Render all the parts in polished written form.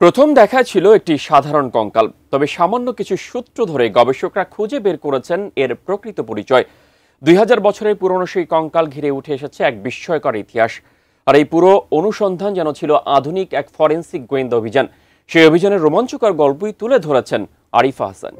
প্রথম দেখায় ছিল একটি সাধারণ কঙ্কাল, তবে সামান্য কিছু সূত্র ধরে গবেষকরা খুঁজে বের করেছেন এর প্রকৃত পরিচয়। 2000 বছরের পুরনো সেই কঙ্কাল ঘিরে উঠে এসেছে এক বিস্ময়কর ইতিহাস। আর এই পুরো অনুসন্ধান যেন ছিল আধুনিক এক ফরেন্সিক গোয়েন্দা অভিযান। সেই অভিযানের রোমাঞ্চকর গল্পই তুলে ধরেছেন আরিফা হাসান।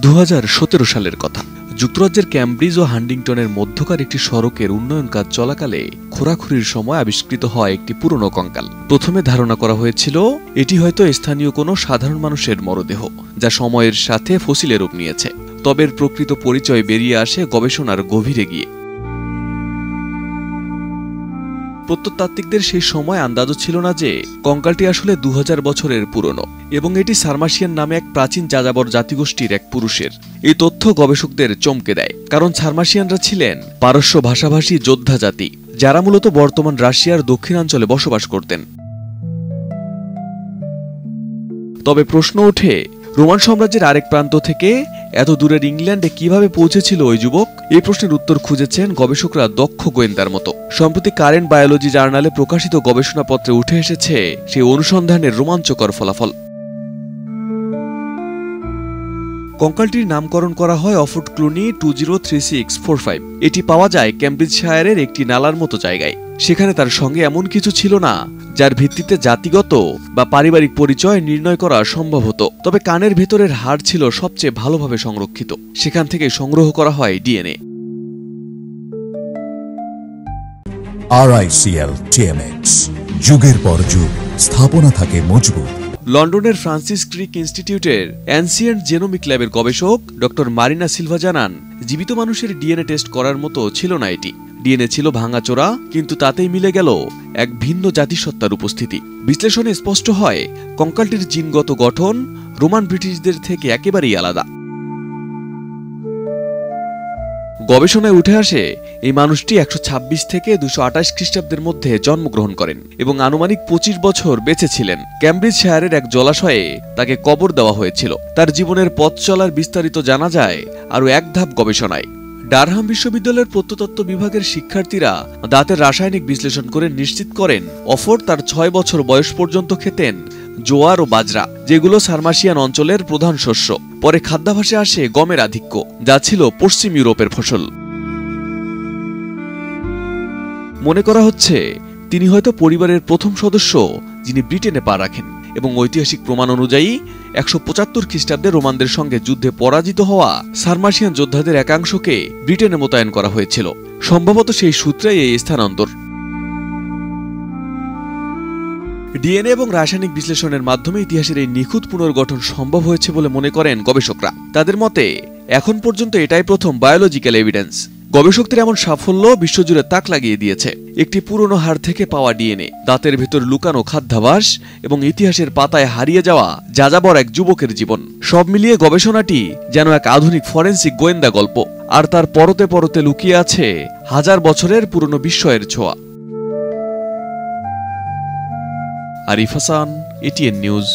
2017 সালের কথা। যুক্তরাজ্যের ক্যামব্রিজ ও হান্টিংটনের মধ্যকার একটি সড়কের উন্নয়ন কাজ চলাকালে খোঁড়াখুঁড়ির সময় আবিষ্কৃত হয় একটি পুরনো কঙ্কাল। প্রথমে ধারণা করা হয়েছিল এটি হয়তো স্থানীয় কোনো সাধারণ মানুষের মরদেহ, যা সময়ের সাথে ফসিলের রূপ নিয়েছে। তবে এর প্রকৃত পরিচয় বেরিয়ে আসে গবেষণার গভীরে গিয়ে। প্রত্নতাত্ত্বিকদের সেই সময় আন্দাজও ছিল না যে কঙ্কালটি আসলে 2000 বছরের পুরনো এবং এটি সারমাসিয়ান নামে এক প্রাচীন যাযাবর জাতিগোষ্ঠীর এক পুরুষের। এই তথ্য গবেষকদের চমকে দেয়, কারণ সারমাসিয়ানরা ছিলেন পারস্য ভাষাভাষী যোদ্ধা জাতি, যারা মূলত বর্তমান রাশিয়ার দক্ষিণাঞ্চলে বসবাস করতেন। তবে প্রশ্ন ওঠে, রোমান সাম্রাজ্যের আরেক প্রান্ত থেকে এত দূরের ইংল্যান্ডে কিভাবে পৌঁছেছিল ওই যুবক? এই প্রশ্নের উত্তর খুঁজেছেন গবেষকরা দক্ষ গোয়েন্দার মতো। সম্প্রতি কারেন্ট বায়োলজি জার্নালে প্রকাশিত গবেষণাপত্রে উঠে এসেছে সেই অনুসন্ধানের রোমাঞ্চকর ফলাফল। কঙ্কালটির নামকরণ করা হয় অফোর্ড ক্লুনি 203645। এটি পাওয়া যায় ক্যামব্রিজশায়ারের একটি নালার মতো জায়গায়। সেখানে তার সঙ্গে এমন কিছু ছিল না যার ভিত্তিতে জাতিগত বা পারিবারিক পরিচয় নির্ণয় করা সম্ভব হতো। তবে কানের ভেতরের হাড় ছিল সবচেয়ে ভালোভাবে সংরক্ষিত। সেখান থেকে সংগ্রহ করা হয় ডিএনএ। RICL TMX, যুগের পর যুগ স্থাপনা থাকে মজবুত। লন্ডনের ফ্রান্সিস ক্রিক ইনস্টিটিউটের অ্যানসিয়েন্ট জেনোমিক ল্যাবের গবেষক ডক্টর মারিনা সিলভা জানান, জীবিত মানুষের ডিএনএ টেস্ট করার মতো ছিল না এটি। ডিএনএ ছিল ভাঙাচোরা, কিন্তু তাতেই মিলে গেল এক ভিন্ন জাতিসত্তার উপস্থিতি। বিশ্লেষণে স্পষ্ট হয় কঙ্কালটির জিনগত গঠন রোমান ব্রিটিশদের থেকে একেবারেই আলাদা। গবেষণায় উঠে আসে এই মানুষটি 126 থেকে 228 খ্রিস্টাব্দের মধ্যে জন্মগ্রহণ করেন এবং আনুমানিক 25 বছর বেঁচে ছিলেন। ক্যামব্রিজশায়ারের এক জলাশয়ে তাকে কবর দেওয়া হয়েছিল। তার জীবনের পথ চলার বিস্তারিত জানা যায় আরও এক ধাপ গবেষণায়। ডারহাম বিশ্ববিদ্যালয়ের প্রত্নতত্ত্ব বিভাগের শিক্ষার্থীরা দাঁতের রাসায়নিক বিশ্লেষণ করে নিশ্চিত করেন অফোর্ড তার 6 বছর বয়স পর্যন্ত খেতেন জোয়ার ও বাজরা, যেগুলো সারমাসিয়ান অঞ্চলের প্রধান শস্য। পরে খাদ্যাভ্যাসে আসে গমের আধিক্য, যা ছিল পশ্চিম ইউরোপের ফসল। মনে করা হচ্ছে তিনি হয়তো পরিবারের প্রথম সদস্য যিনি ব্রিটেনে পা রাখেন, এবং ঐতিহাসিক প্রমাণ অনুযায়ী 175 খ্রিস্টাব্দে রোমানদের সঙ্গে যুদ্ধে পরাজিত হওয়া সারমাসিয়ান যোদ্ধাদের একাংশকে ব্রিটেনে মোতায়েন করা হয়েছিল। সম্ভবত সেই সূত্রেই এই স্থানান্তর। ডিএনএ এবং রাসায়নিক বিশ্লেষণের মাধ্যমে ইতিহাসের এই নিখুঁত পুনর্গঠন সম্ভব হয়েছে বলে মনে করেন গবেষকরা। তাদের মতে এখন পর্যন্ত এটাই প্রথম বায়োলজিক্যাল এভিডেন্স। গবেষকদের এমন সাফল্য বিশ্বজুড়ে তাক লাগিয়ে দিয়েছে। একটি পুরনো হাড় থেকে পাওয়া ডিএনএ, দাঁতের ভেতর লুকানো খাদ্যাভ্যাস এবং ইতিহাসের পাতায় হারিয়ে যাওয়া যাযাবর এক যুবকের জীবন, সব মিলিয়ে গবেষণাটি যেন এক আধুনিক ফরেন্সিক গোয়েন্দা গল্প। আর তার পরতে পরতে লুকিয়ে আছে হাজার বছরের পুরনো বিস্ময়ের ছোঁয়া। Arif Hasan, ATN news.